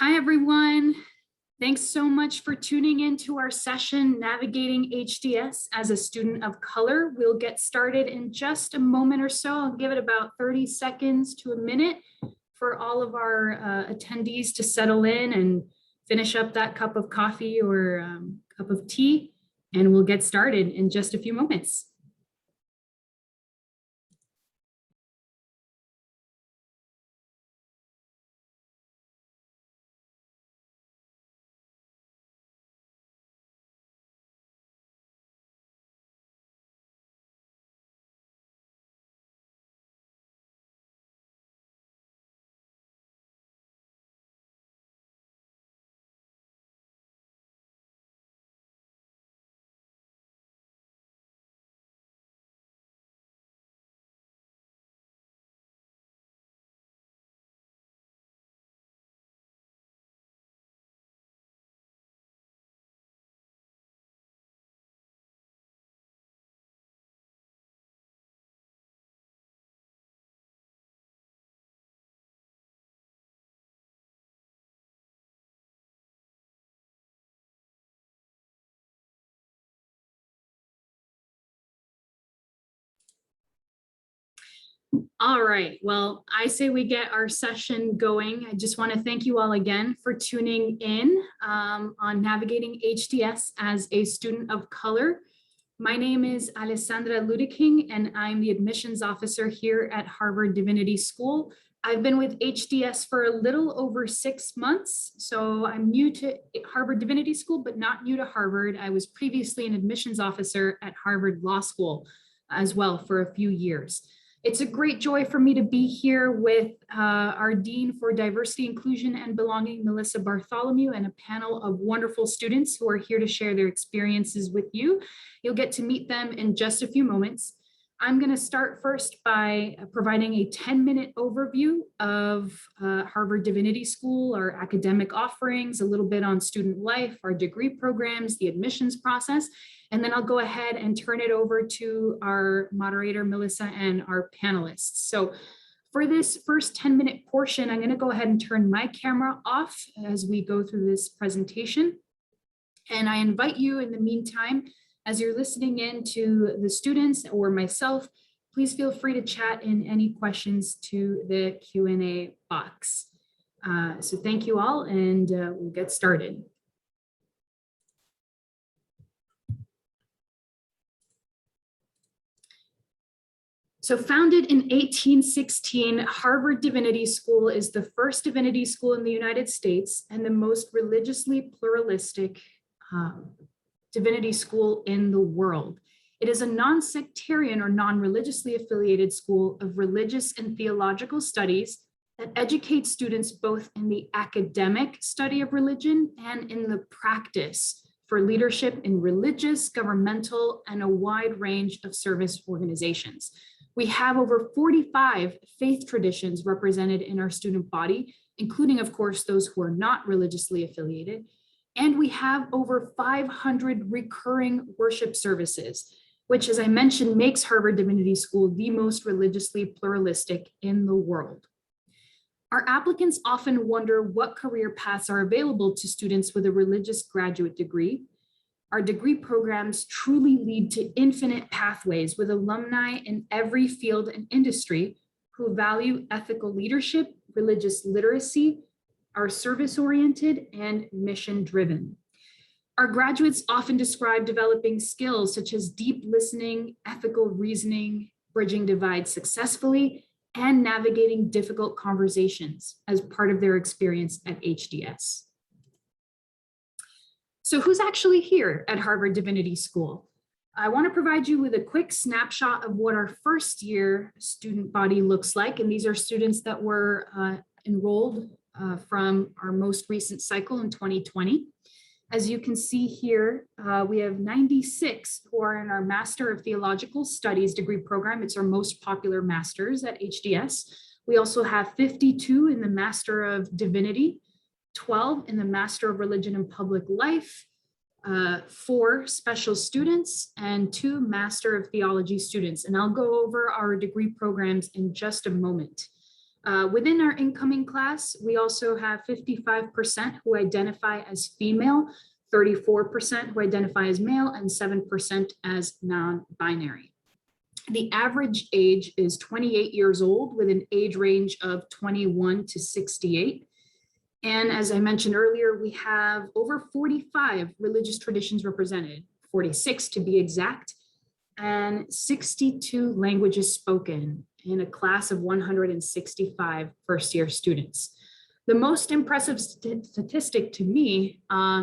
Hi, everyone. Thanks so much for tuning in to our session, Navigating HDS as a Student of Color. We'll get started in just a moment or so. I'll give it about 30 seconds to a minute for all of our attendees to settle in and finish up that cup of coffee or cup of tea, and we'll get started in just a few moments. All right, well, I say we get our session going. I just want to thank you all again for tuning in on Navigating HDS as a Student of Color. My name is Alessandra Ludeking, and I'm the admissions officer here at Harvard Divinity School. I've been with HDS for a little over 6 months, so I'm new to Harvard Divinity School, but not new to Harvard. I was previously an admissions officer at Harvard Law School as well for a few years. It's a great joy for me to be here with our Dean for Diversity, Inclusion, and Belonging, Melissa Bartholomew, and a panel of wonderful students who are here to share their experiences with you. You'll get to meet them in just a few moments. I'm going to start first by providing a 10-minute overview of Harvard Divinity School, our academic offerings, a little bit on student life, our degree programs, the admissions process, and then I'll go ahead and turn it over to our moderator, Melissa, and our panelists. So for this first 10-minute portion, I'm going to go ahead and turn my camera off as we go through this presentation. And I invite you in the meantime, as you're listening in to the students or myself, please feel free to chat in any questions to the Q&A box. So thank you all, and we'll get started. So founded in 1816, Harvard Divinity School is the first divinity school in the United States and the most religiously pluralistic divinity school in the world. It is a non-sectarian or non-religiously affiliated school of religious and theological studies that educates students both in the academic study of religion and in the practice for leadership in religious, governmental, and a wide range of service organizations. We have over 45 faith traditions represented in our student body, including, of course, those who are not religiously affiliated. And we have over 500 recurring worship services, which, as I mentioned, makes Harvard Divinity School the most religiously pluralistic in the world. Our applicants often wonder what career paths are available to students with a religious graduate degree. Our degree programs truly lead to infinite pathways with alumni in every field and industry who value ethical leadership, religious literacy, are service-oriented and mission-driven. Our graduates often describe developing skills such as deep listening, ethical reasoning, bridging divides successfully, and navigating difficult conversations as part of their experience at HDS. So who's actually here at Harvard Divinity School? I want to provide you with a quick snapshot of what our first year student body looks like. And these are students that were enrolled from our most recent cycle in 2020. As you can see here, we have 96 who are in our Master of Theological Studies degree program. It's our most popular masters at HDS. We also have 52 in the Master of Divinity, 12 in the Master of Religion and Public Life, 4 special students, and 2 Master of Theology students. And I'll go over our degree programs in just a moment. Within our incoming class, we also have 55% who identify as female, 34% who identify as male, and 7% as non-binary. The average age is 28 years old with an age range of 21 to 68. And as I mentioned earlier, we have over 45 religious traditions represented, 46 to be exact, and 62 languages spoken in a class of 165 first-year students. The most impressive statistic to me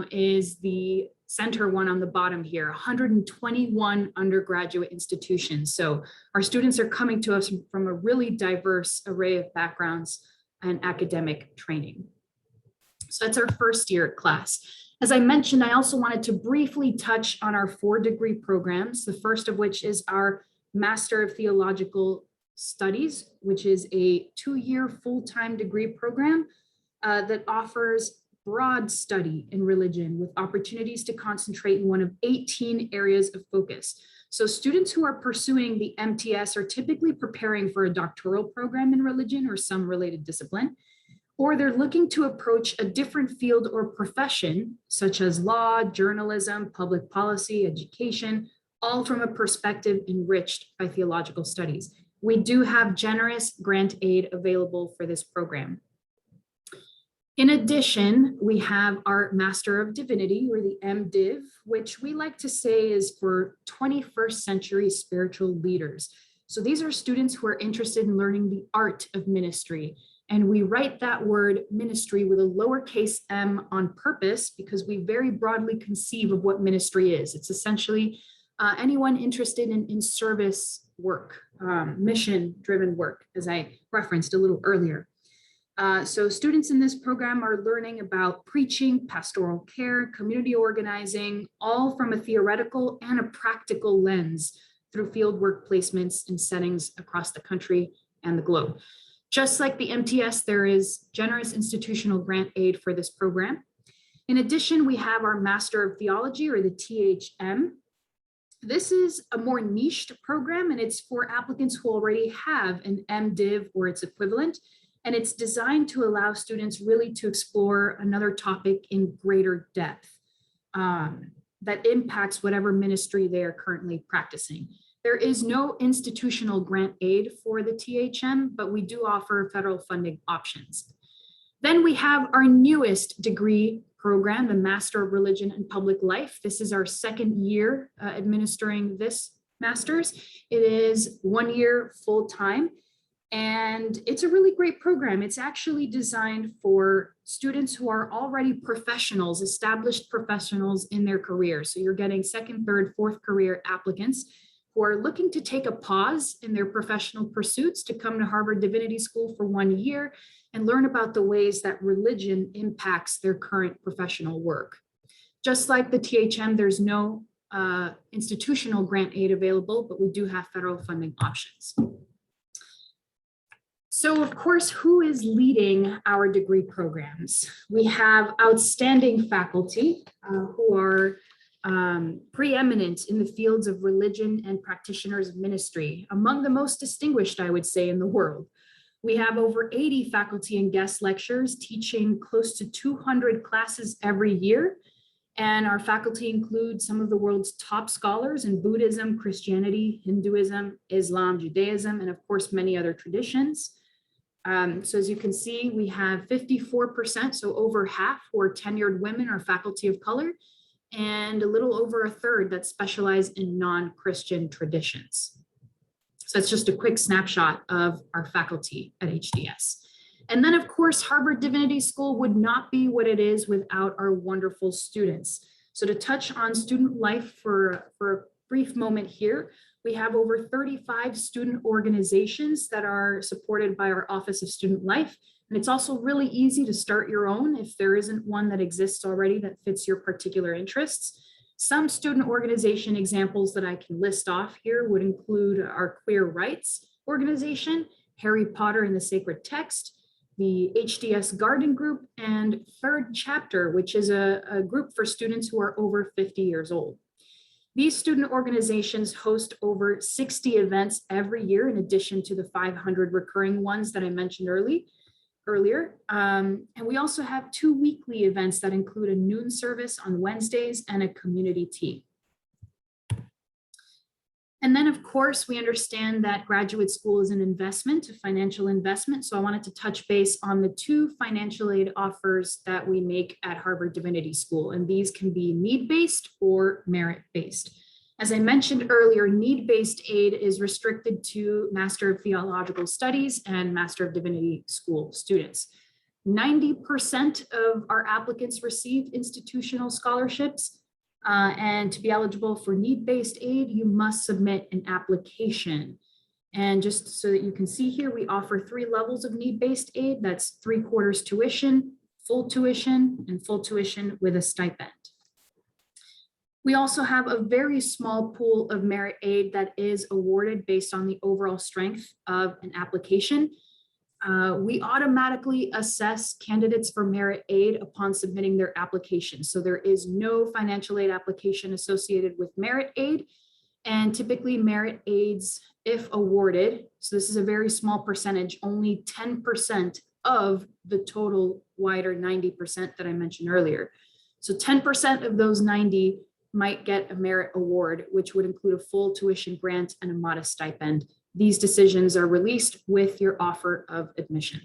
is the center one on the bottom here, 121 undergraduate institutions. So our students are coming to us from a really diverse array of backgrounds and academic training. So that's our first year class. As I mentioned, I also wanted to briefly touch on our 4-degree programs, the first of which is our Master of Theological Studies, which is a 2-year full-time degree program that offers broad study in religion with opportunities to concentrate in one of 18 areas of focus. So students who are pursuing the MTS are typically preparing for a doctoral program in religion or some related discipline, or they're looking to approach a different field or profession, such as law, journalism, public policy, education, all from a perspective enriched by theological studies. We do have generous grant aid available for this program. In addition, we have our Master of Divinity, or the MDiv, which we like to say is for 21st century spiritual leaders. So these are students who are interested in learning the art of ministry. And we write that word ministry with a lowercase m on purpose because we very broadly conceive of what ministry is. It's essentially anyone interested in service work, mission-driven work, as I referenced a little earlier. So students in this program are learning about preaching, pastoral care, community organizing, all from a theoretical and a practical lens through field work placements in settings across the country and the globe. Just like the MTS, there is generous institutional grant aid for this program. In addition, we have our Master of Theology, or the THM. This is a more niched program, and it's for applicants who already have an MDiv or its equivalent. And it's designed to allow students really to explore another topic in greater depth that impacts whatever ministry they are currently practicing. There is no institutional grant aid for the THM, but we do offer federal funding options. Then we have our newest degree program, the Master of Religion and Public Life. This is our second year administering this master's. It is 1 year full-time, and it's a really great program. It's actually designed for students who are already professionals, established professionals in their career. So you're getting second, third, fourth career applicants who are looking to take a pause in their professional pursuits to come to Harvard Divinity School for 1 year and learn about the ways that religion impacts their current professional work. Just like the THM, there's no institutional grant aid available, but we do have federal funding options. So of course, who is leading our degree programs? We have outstanding faculty who are preeminent in the fields of religion and practitioners of ministry, among the most distinguished, I would say, in the world. We have over 80 faculty and guest lecturers teaching close to 200 classes every year. And our faculty include some of the world's top scholars in Buddhism, Christianity, Hinduism, Islam, Judaism, and of course, many other traditions. So as you can see, we have 54%, so over half who are tenured women or faculty of color, and a little over a third that specialize in non-Christian traditions. So that's just a quick snapshot of our faculty at HDS. And then of course, Harvard Divinity School would not be what it is without our wonderful students. So to touch on student life for a brief moment here, we have over 35 student organizations that are supported by our Office of Student Life. And it's also really easy to start your own if there isn't one that exists already that fits your particular interests. Some student organization examples that I can list off here would include our Queer Rights organization, Harry Potter and the Sacred Text, the HDS Garden Group, and Third Chapter, which is a group for students who are over 50 years old. These student organizations host over 60 events every year, in addition to the 500 recurring ones that I mentioned earlier. And we also have 2 weekly events that include a noon service on Wednesdays and a community tea. And then, of course, we understand that graduate school is an investment, a financial investment. So I wanted to touch base on the 2 financial aid offers that we make at Harvard Divinity School. And these can be need-based or merit-based. As I mentioned earlier, need-based aid is restricted to Master of Theological Studies and Master of Divinity School students. 90% of our applicants receive institutional scholarships. And to be eligible for need-based aid, you must submit an application. And just so that you can see here, we offer 3 levels of need-based aid. That's 3/4 tuition, and full tuition with a stipend. We also have a very small pool of merit aid that is awarded based on the overall strength of an application. We automatically assess candidates for merit aid upon submitting their application. So there is no financial aid application associated with merit aid. And typically merit aids, if awarded, so this is a very small percentage, only 10% of the total wider 90% that I mentioned earlier. So 10% of those 90 might get a merit award, which would include a full tuition grant and a modest stipend. These decisions are released with your offer of admission.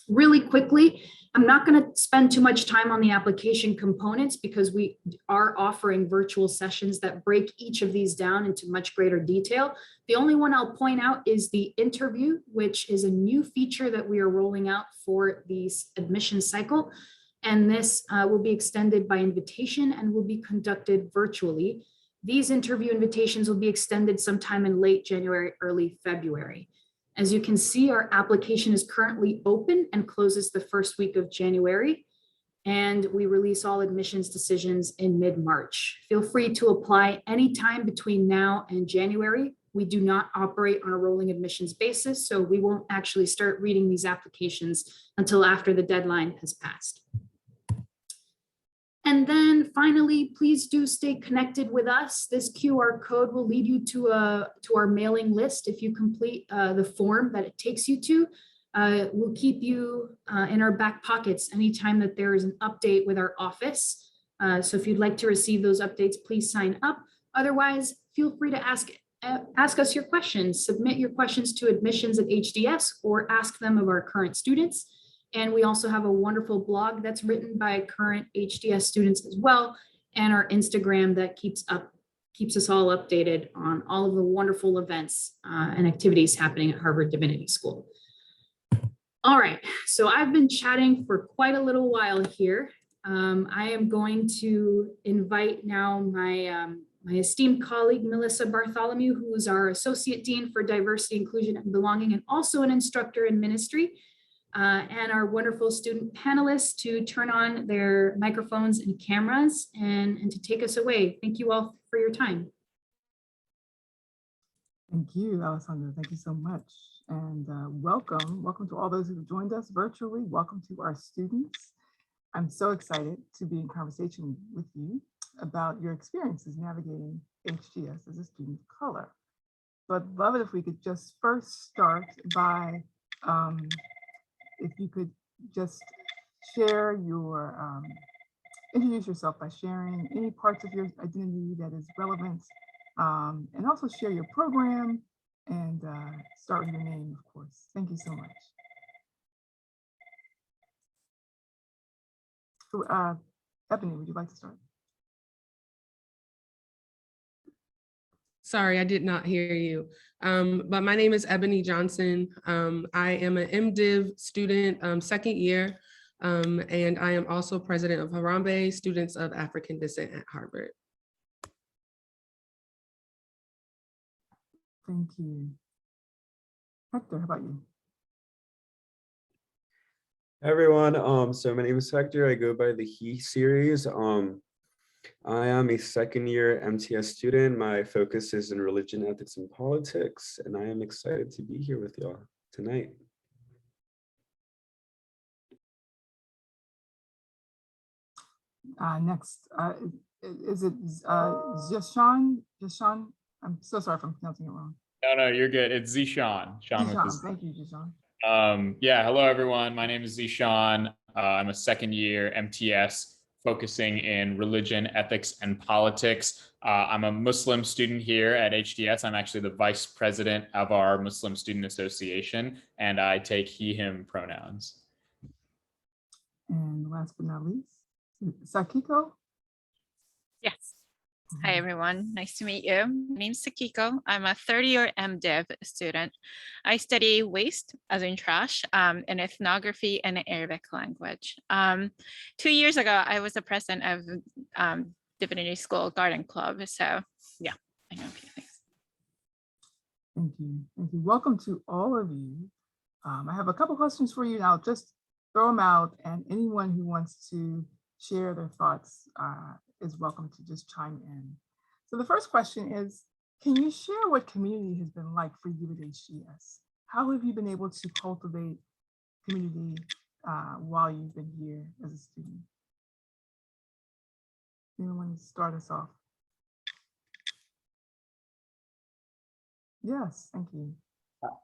Really quickly, I'm not going to spend too much time on the application components because we are offering virtual sessions that break each of these down into much greater detail. The only one I'll point out is the interview, which is a new feature that we are rolling out for this admission cycle. And this will be extended by invitation and will be conducted virtually. These interview invitations will be extended sometime in late January, early February. As you can see, our application is currently open and closes the first week of January. And we release all admissions decisions in mid-March. Feel free to apply anytime between now and January. We do not operate on a rolling admissions basis, so we won't actually start reading these applications until after the deadline has passed. And then finally, please do stay connected with us. This QR code will lead you to our mailing list. If you complete the form that it takes you to, we'll keep you in our back pockets anytime that there is an update with our office. So if you'd like to receive those updates, please sign up. Otherwise, feel free to ask us your questions. Submit your questions to admissions@HDS or ask them of our current students. And we also have a wonderful blog that's written by current HDS students as well, and our Instagram that keeps us all updated on all of the wonderful events and activities happening at Harvard Divinity School. All right, so I've been chatting for quite a little while here. I am going to invite now my esteemed colleague, Melissa Bartholomew, who is our Associate Dean for Diversity, Inclusion, and Belonging, and also an instructor in ministry. And our wonderful student panelists to turn on their microphones and cameras and to take us away. Thank you all for your time. Thank you, Alessandra. Thank you so much. And welcome to all those who have joined us virtually. Welcome to our students. I'm so excited to be in conversation with you about your experiences navigating HDS as a student of color. So I'd love it if we could just first start by if you could just share your, introduce yourself by sharing any parts of your identity that is relevant, and also share your program and start with your name, of course. Thank you so much. So, Ebony, would you like to start? Sorry, I did not hear you. But my name is Ebony Johnson. I am an MDiv student, second year, and I am also president of Harambe Students of African Descent at Harvard. Thank you. Hector, how about you? Hi everyone, so my name is Hector. I go by the He series. I am a second year MTS student. My focus is in religion, ethics, and politics, and I am excited to be here with y'all tonight. Next, Is it Jashan? Jashan? I'm so sorry if I'm pronouncing it wrong. No, you're good. It's Zishan. Sean with Jashan, this. thank you, Jashan. Yeah, hello everyone. My name is Zishan. I'm a second year MTS focusing in religion, ethics, and politics. I'm a Muslim student here at HDS. I'm actually the vice president of our Muslim Student Association, and I take he, him pronouns. And last but not least, Sakiko. Yes. Hi, everyone. Nice to meet you. My name's Sakiko. I'm a third-year MDiv student. I study waste, as in trash, in ethnography and Arabic language. 2 years ago, I was the president of Divinity School Garden Club. So yeah, I know a few things. Thank you. Thank you. Welcome to all of you. I have a couple questions for you now. Just throw them out, and anyone who wants to share their thoughts is welcome to just chime in. So the first question is, can you share what community has been like for you at HDS? How have you been able to cultivate community while you've been here as a student? Anyone want to start us off? Yes, thank you.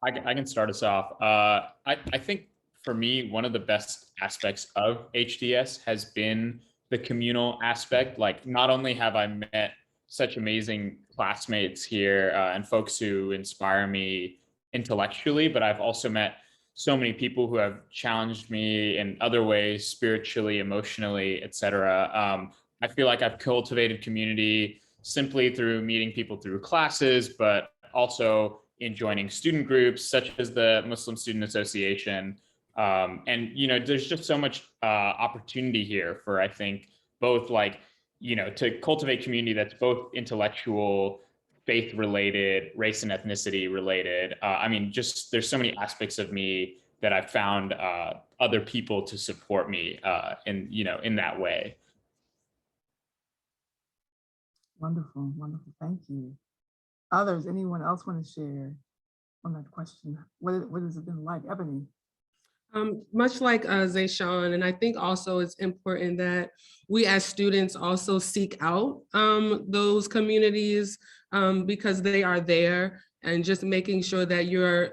I can start us off. I think for me, one of the best aspects of HDS has been the communal aspect. Like, not only have I met such amazing classmates here and folks who inspire me intellectually, but I've also met so many people who have challenged me in other ways, spiritually, emotionally, etc. I feel like I've cultivated community simply through meeting people through classes, but also in joining student groups such as the Muslim Student Association. And, there's just so much opportunity here for, I think, both to cultivate community that's both intellectual, faith related, race and ethnicity related. There's so many aspects of me that I've found other people to support me in that way. Wonderful, wonderful. Thank you. Others, anyone else want to share on that question? What has it been like, Ebony? Much like Zayshawn, and I think also it's important that we as students also seek out those communities because they are there, and just making sure that you're,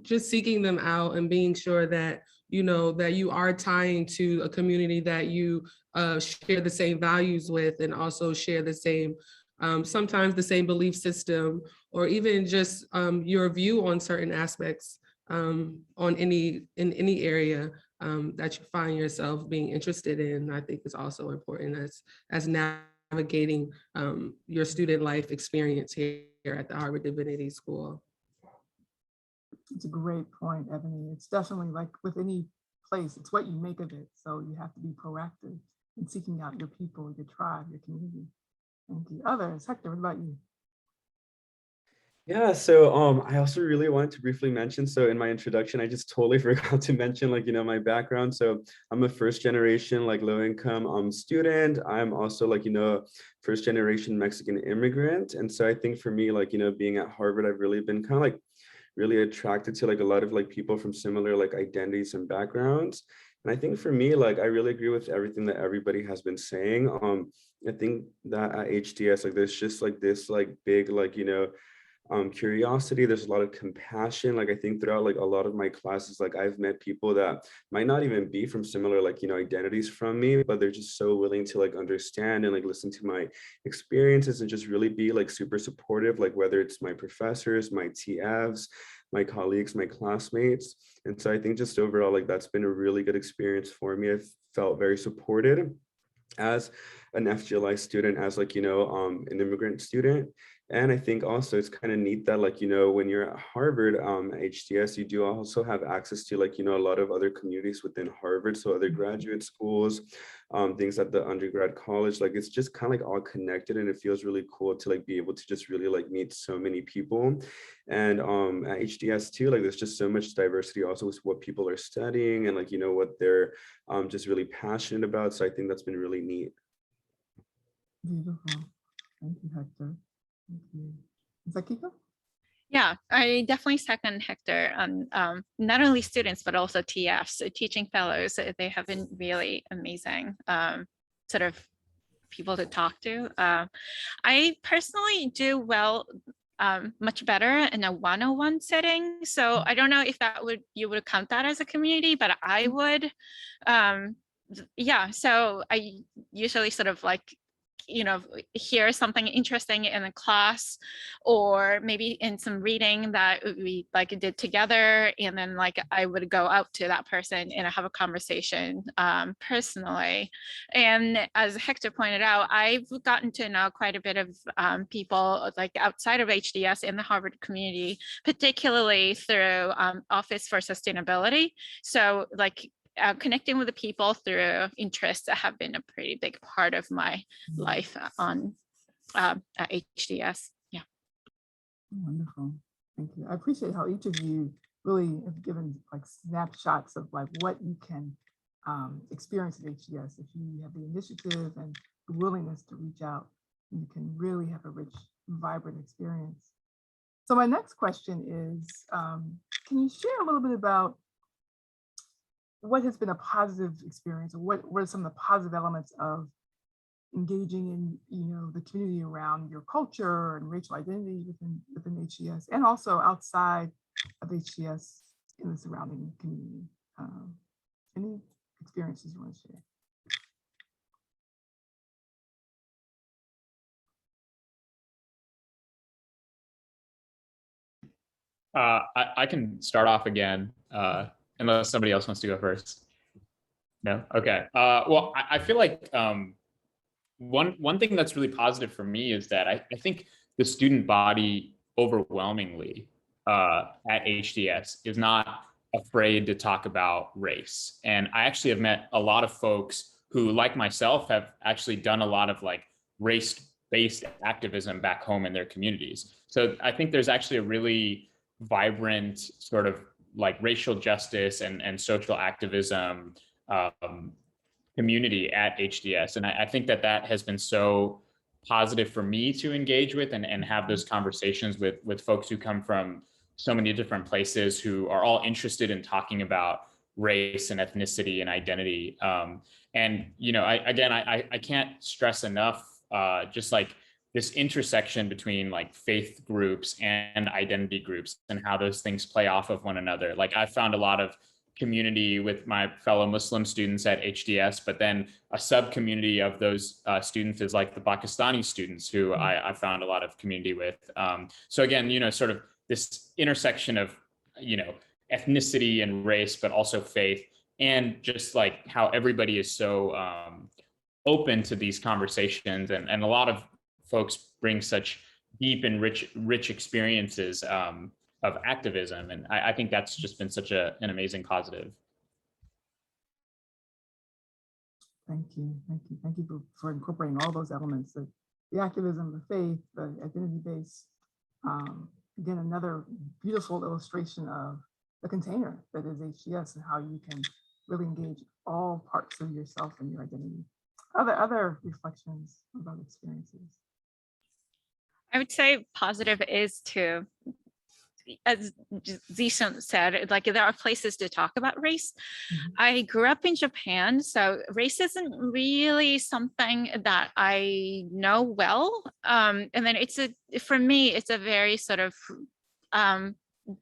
just seeking them out and being sure that, that you are tying to a community that you share the same values with, and also share the same, sometimes the same belief system, or even just your view on certain aspects in any area that you find yourself being interested in. I think is also important as navigating your student life experience here at the Harvard Divinity School. It's a great point, Ebony. It's definitely like with any place, it's what you make of it. So you have to be proactive in seeking out your people, your tribe, your community. Thank you. Others, Hector, what about you? Yeah, so I also really wanted to briefly mention, so in my introduction, I just totally forgot to mention my background. So I'm a first generation low income student. I'm also first generation Mexican immigrant. And so I think for me, being at Harvard, I've really been kind of really attracted to a lot of people from similar identities and backgrounds. And I think for me, I really agree with everything that everybody has been saying. I think that at HDS, there's just this big curiosity. There's a lot of compassion. I think throughout a lot of my classes, I've met people that might not even be from similar identities from me, but they're just so willing to understand and listen to my experiences and just really be super supportive, whether it's my professors, my TFs, my colleagues, my classmates. And so I think just overall, that's been a really good experience for me. I've felt very supported as an FGLI student, as an immigrant student. And I think also it's kind of neat that when you're at Harvard, HDS, you do also have access to a lot of other communities within Harvard. So other graduate schools, things at the undergrad college, it's just kind of all connected, and it feels really cool to be able to just really meet so many people. And at HDS too, there's just so much diversity also with what people are studying and what they're just really passionate about. So I think that's been really neat. Beautiful. Thank you, Hector. Thank you. Zakiko? Yeah, I definitely second Hector on not only students, but also TFs, teaching fellows. They have been really amazing, sort of people to talk to. I personally do well, much better in a one-on-one setting. So I don't know if you would count that as a community, but I would. Yeah, so I usually sort of like, hear something interesting in a class, or maybe in some reading that we like did together, and then like I would go out to that person and have a conversation personally. And as Hector pointed out, I've gotten to know quite a bit of people like outside of HDS in the Harvard community, particularly through Office for Sustainability. So like connecting with the people through interests that have been a pretty big part of my life at HDS. Yeah. Wonderful. Thank you. I appreciate how each of you really have given like snapshots of like what you can experience at HDS. If you have the initiative and the willingness to reach out, you can really have a rich, vibrant experience. So my next question is, can you share a little bit about what has been a positive experience, or what are some of the positive elements of engaging in, the community around your culture and racial identity within HDS, and also outside of HDS in the surrounding community? Any experiences you want to share? I can start off again, unless somebody else wants to go first. No? Okay. Well, I feel like one thing that's really positive for me is that I think the student body overwhelmingly at HDS is not afraid to talk about race. And I actually have met a lot of folks who, like myself, have actually done a lot of like race-based activism back home in their communities. So I think there's actually a really vibrant sort of like racial justice and social activism community at HDS. And I think that has been so positive for me to engage with and have those conversations with folks who come from so many different places, who are all interested in talking about race and ethnicity and identity. And, I can't stress enough just like this intersection between like faith groups and identity groups and how those things play off of one another. Like I found a lot of community with my fellow Muslim students at HDS, but then a sub community of those students is like the Pakistani students who I found a lot of community with. So again, sort of this intersection of, ethnicity and race, but also faith, and just like how everybody is so open to these conversations, and a lot of folks bring such deep and rich experiences of activism. And I think that's just been such an amazing positive. Thank you. Thank you for incorporating all those elements, the activism, the faith, the identity-based. Again, another beautiful illustration of the container that is HDS and how you can really engage all parts of yourself and your identity. Other reflections about experiences? I would say positive is to, as Zishan said, like there are places to talk about race. I grew up in Japan, so race isn't really something that I know well. And then for me, it's a very sort of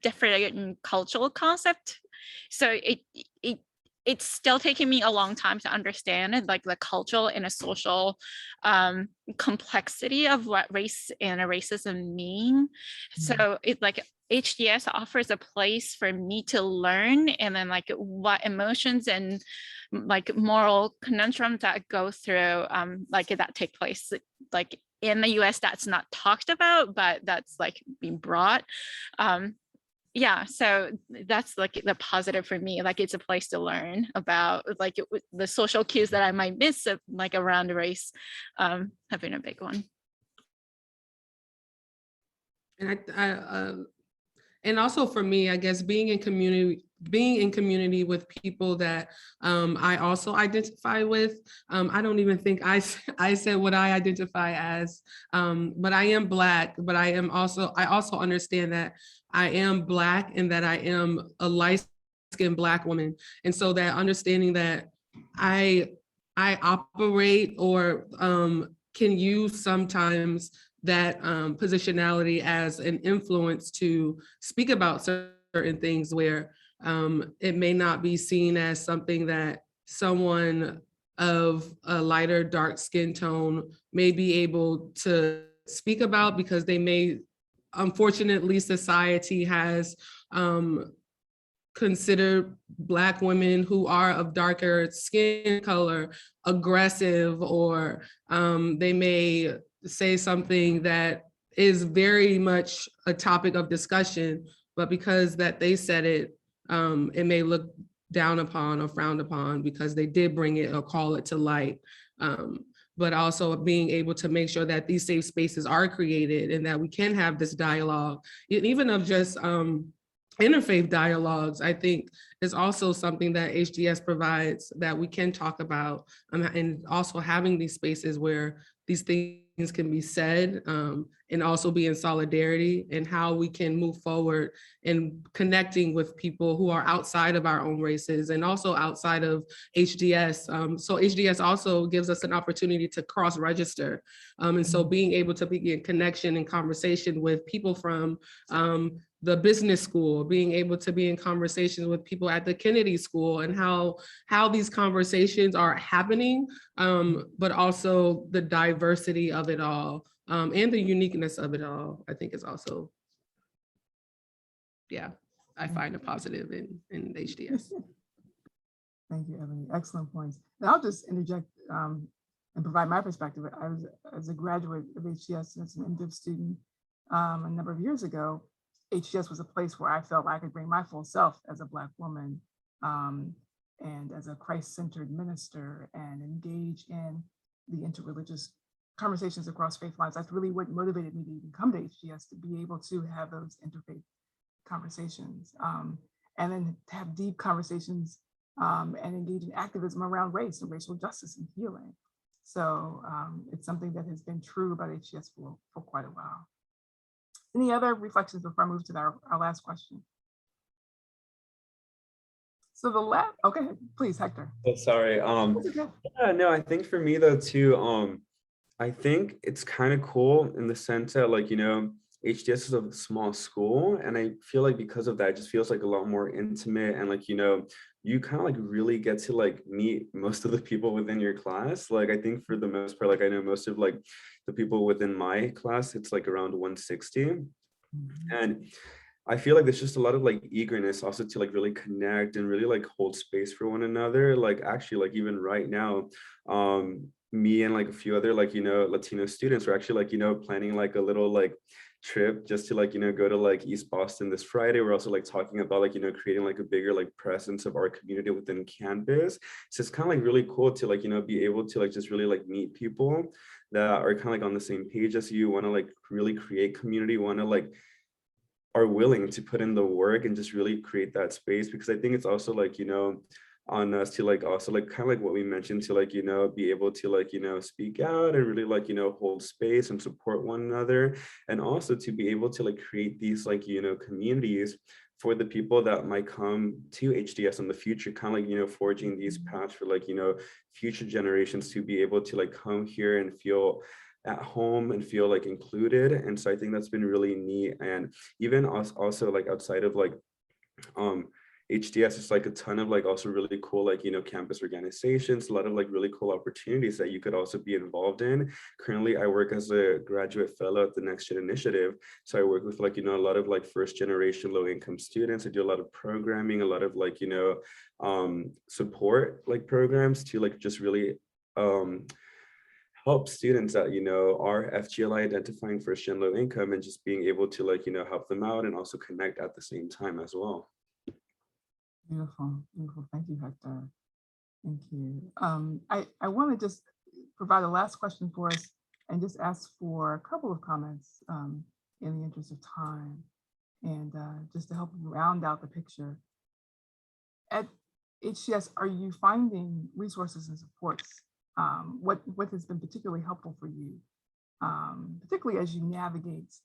different cultural concept. So it's still taking me a long time to understand it, like the cultural and a social complexity of what race and racism mean. So it's like HDS offers a place for me to learn, and then like what emotions and like moral conundrums that go through like that take place like in the US that's not talked about, but that's like being brought. Yeah, so that's like the positive for me. Like it's a place to learn about like the social cues that I might miss like around race have been a big one. And and also for me, I guess being in community with people that I also identify with. I don't even think I said what I identify as, but I am Black, but I also understand that I am Black and that I am a light-skinned Black woman. And so that understanding that I I operate or can use sometimes that positionality as an influence to speak about certain things where it may not be seen as something that someone of a lighter dark skin tone may be able to speak about, because they may, unfortunately, society has considered Black women who are of darker skin color aggressive, or they may say something that is very much a topic of discussion, but because that they said it, it may look down upon or frowned upon because they did bring it or call it to light. But also being able to make sure that these safe spaces are created and that we can have this dialogue, even of just interfaith dialogues, I think is also something that HDS provides that we can talk about, and also having these spaces where these things can be said, and also be in solidarity, and how we can move forward in connecting with people who are outside of our own races and also outside of HDS. So HDS also gives us an opportunity to cross-register. And so being able to be in connection and conversation with people from the business school, being able to be in conversations with people at the Kennedy School, and how these conversations are happening, but also the diversity of it all, and the uniqueness of it all, I think is also, yeah, I find a positive in HDS. Thank you, Ebony. Excellent points. And I'll just interject and provide my perspective. I was, as a graduate of HDS and as an MDiv student a number of years ago, HDS was a place where I felt I could bring my full self as a Black woman, and as a Christ-centered minister, and engage in the interreligious conversations across faith lines. That's really what motivated me to even come to HDS, to be able to have those interfaith conversations, and then to have deep conversations and engage in activism around race and racial justice and healing. So it's something that has been true about HDS for quite a while. Any other reflections before I move to our last question? So the last, okay, please, Hector. Oh, sorry. Yeah, no, I think for me though too, I think it's kind of cool in the sense that, like, HDS is a small school, and I feel like because of that, it just feels like a lot more intimate, and like, you kind of like really get to like meet most of the people within your class. Like, I think for the most part, like, I know most of like the people within my class, it's like around 160. And I feel like there's just a lot of like eagerness also to like really connect and really like hold space for one another. Like, actually, like even right now, me and like a few other like, Latino students are actually like, planning like a little like trip just to like, go to like East Boston this Friday. We're also like talking about like, creating like a bigger like presence of our community within campus. So it's kind of like really cool to like, be able to like just really like meet people that are kind of like on the same page as you, want to like really create community, want to like are willing to put in the work and just really create that space. Because I think it's also like, on us to like also like kind of like what we mentioned, to like, be able to like, speak out and really like, hold space and support one another, and also to be able to like create these like, communities for the people that might come to HDS in the future, kind of like, forging these paths for like, future generations to be able to like come here and feel at home and feel like included. And so I think that's been really neat. And even also like outside of like HDS, it's like a ton of like also really cool like, campus organizations, a lot of like really cool opportunities that you could also be involved in. Currently, I work as a graduate fellow at the Next Gen Initiative. So I work with like, a lot of like first generation low income students. I do a lot of programming, a lot of like, support like programs to like just really help students that, are FGLI identifying first gen low income, and just being able to like, help them out and also connect at the same time as well. Beautiful, beautiful. Thank you, Hector. Thank you. I want to just provide a last question for us and just ask for a couple of comments in the interest of time, and just to help round out the picture. At HDS, are you finding resources and supports? What has been particularly helpful for you, particularly as you navigate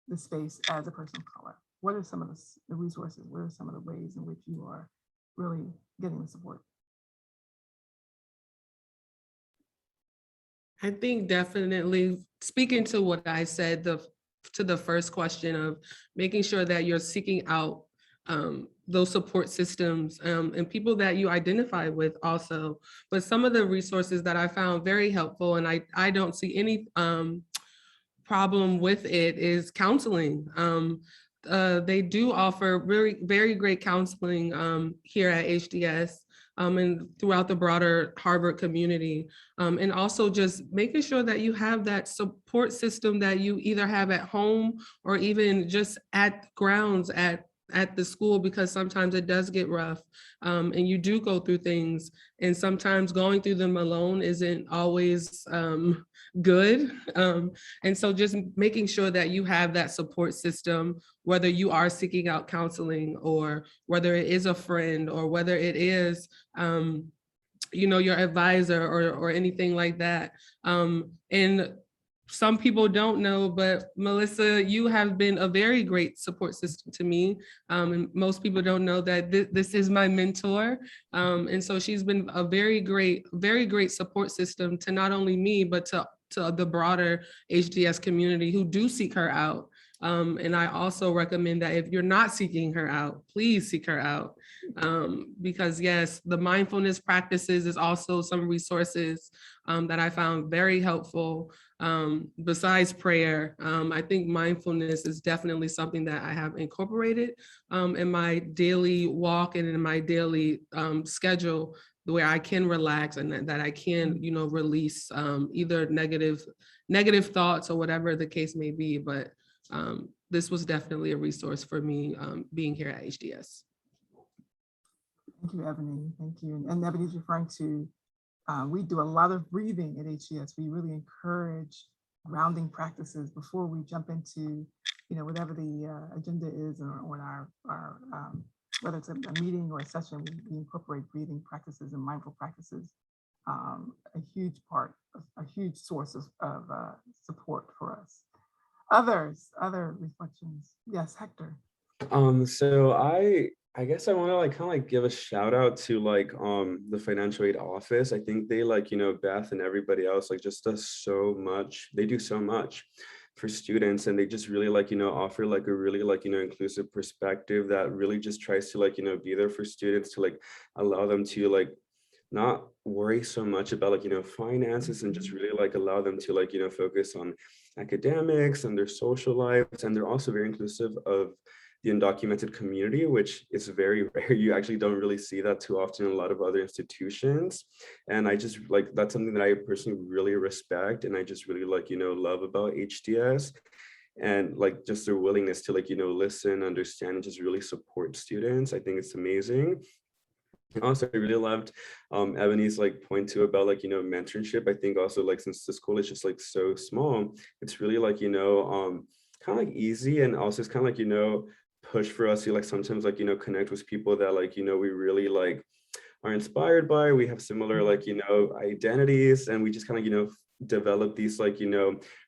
the space as a person of color? What are some of the resources? What are some of the ways in which you are really getting the support? I think definitely speaking to what I said, to the first question of making sure that you're seeking out those support systems and people that you identify with also. But some of the resources that I found very helpful, and I don't see any problem with it, is counseling. They do offer very, very great counseling here at HDS. And throughout the broader Harvard community. And also just making sure that you have that support system that you either have at home or even just at grounds at the school, because sometimes it does get rough and you do go through things, and sometimes going through them alone isn't always good. And so just making sure that you have that support system, whether you are seeking out counseling or whether it is a friend or whether it is your advisor or anything like that. And some people don't know, but Melissa, you have been a very great support system to me. And most people don't know that this is my mentor. And so she's been a very great support system to not only me, but to the broader HDS community who do seek her out. And I also recommend that if you're not seeking her out, please seek her out. Because yes, the mindfulness practices is also some resources that I found very helpful. Besides prayer, I think mindfulness is definitely something that I have incorporated in my daily walk and in my daily schedule, where I can relax and that I can, release either negative thoughts or whatever the case may be. But this was definitely a resource for me being here at HDS. Thank you, Ebony. Thank you. And Ebony's referring to, we do a lot of breathing at HDS. We really encourage grounding practices before we jump into, whatever the agenda is or our whether it's a meeting or a session, we incorporate breathing practices and mindful practices. A huge source of support for us. Other reflections. Yes, Hector. So I guess I want to give a shout out to the financial aid office. I think they Beth and everybody else just does so much. They do so much for students, and they just really offer a really inclusive perspective that really just tries to be there for students, to allow them to not worry so much about finances, and just really allow them to focus on academics and their social lives. And they're also very inclusive of the undocumented community, which is very rare. You actually don't really see that too often in a lot of other institutions. And I just that's something that I personally really respect, and I just really love about HDS, and just their willingness to listen, understand, and just really support students. I think it's amazing. Also, I really loved Ebony's point too about mentorship. I think also since the school is just so small, it's really kind of easy, and also it's kind of push for us to sometimes connect with people that we really are inspired by. We have similar identities, and we just kind of develop these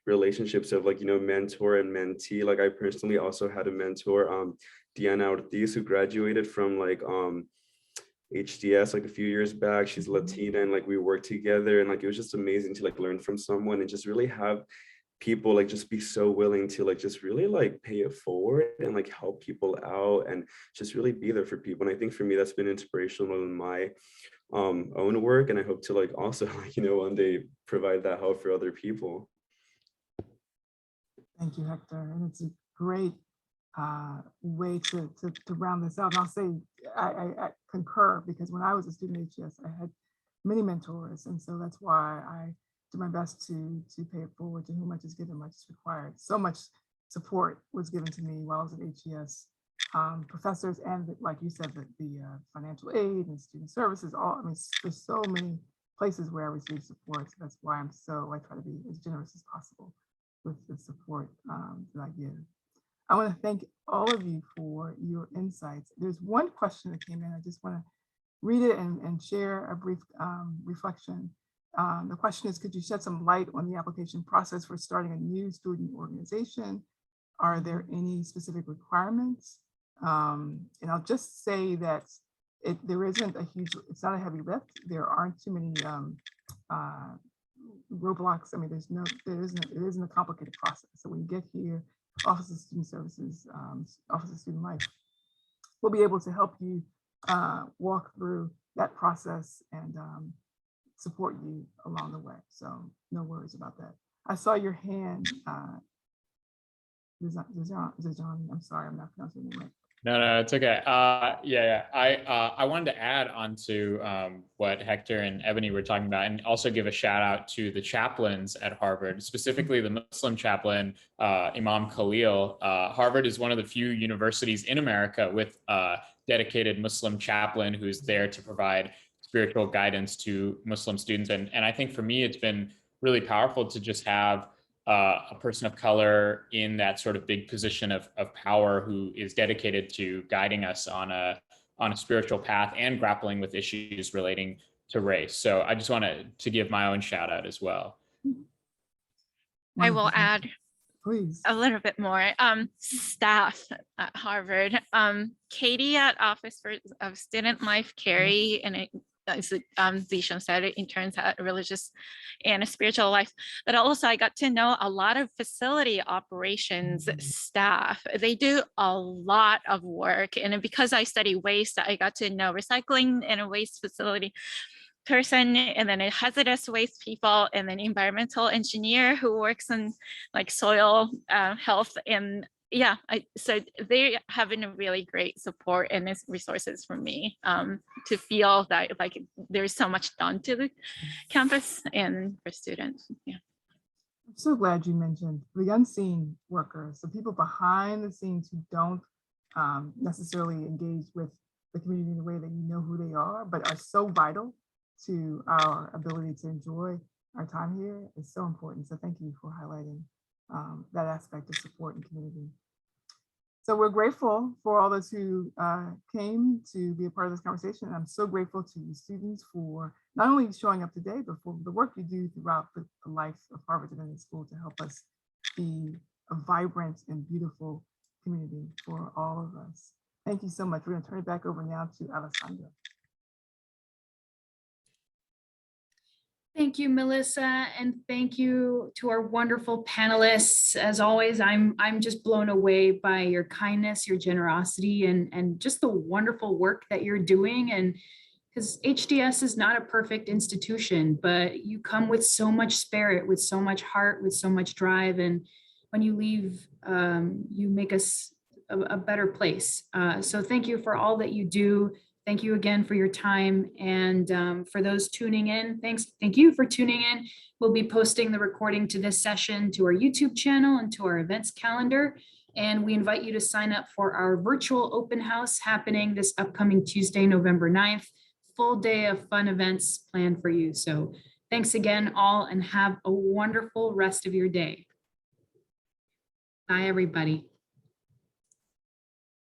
relationships of mentor and mentee. I personally also had a mentor, Diana Ortiz, who graduated from HDS a few years back. She's Latina, and we worked together, and it was just amazing to learn from someone and just really have people just be so willing to just really pay it forward and help people out and just really be there for people. And I think for me that's been inspirational in my own work, and I hope to also one day provide that help for other people. Thank you, Hector. And it's a great way to round this out. And I'll say I concur, because when I was a student at HDS, I had many mentors, and so that's why I do my best to pay it forward. To whom much is given, much is required. So much support was given to me while I was at HDS. Professors and, like you said, the financial aid and student services, there's so many places where I receive support. So that's why I try to be as generous as possible with the support that I give. I want to thank all of you for your insights. There's one question that came in. I just want to read it and share a brief reflection. The question is, could you shed some light on the application process for starting a new student organization? Are there any specific requirements? And I'll just say that it's not a heavy lift. There aren't too many roadblocks. I mean, it isn't a complicated process. So when you get here, Office of Student Services, Office of Student Life, we'll be able to help you walk through that process and support you along the way. So no worries about that. I saw your hand. John, I'm sorry, I'm not pronouncing it right. No, it's okay. I wanted to add on to what Hector and Ebony were talking about, and also give a shout out to the chaplains at Harvard, specifically the Muslim chaplain, Imam Khalil. Harvard is one of the few universities in America with a dedicated Muslim chaplain who's there to provide spiritual guidance to Muslim students. And I think for me, it's been really powerful to just have a person of color in that sort of big position of power who is dedicated to guiding us on a spiritual path and grappling with issues relating to race. So I just wanted to give my own shout out as well. I will add Please. a little bit more. Staff at Harvard. Katie at Office of Student Life, Carrie, and it, as Zishan said, interns at religious and spiritual life. But also I got to know a lot of facility operations staff. They do a lot of work. And because I study waste, I got to know recycling and a waste facility person, and then a hazardous waste people, and then environmental engineer who works in like soil health. And yeah, so they have been a really great support and resources for me to feel that like there's so much done to the campus and for students. Yeah. I'm so glad you mentioned the unseen workers, the people behind the scenes who don't necessarily engage with the community in the way that you know who they are, but are so vital to our ability to enjoy our time here. Is so important. So thank you for highlighting that aspect of support and community. So we're grateful for all those who came to be a part of this conversation. I'm so grateful to you students for not only showing up today, but for the work you do throughout the life of Harvard Divinity School to help us be a vibrant and beautiful community for all of us. Thank you so much. We're going to turn it back over now to Alessandra. Thank you, Melissa, and thank you to our wonderful panelists. As always, I'm just blown away by your kindness, your generosity, and just the wonderful work that you're doing. And because HDS is not a perfect institution, but you come with so much spirit, with so much heart, with so much drive. And when you leave, you make us a better place. So thank you for all that you do. Thank you again for your time. And for those tuning in, thank you for tuning in. We'll be posting the recording to this session to our YouTube channel and to our events calendar. And we invite you to sign up for our virtual open house happening this upcoming Tuesday, November 9th. Full day of fun events planned for you. So thanks again all, and have a wonderful rest of your day. Bye, everybody.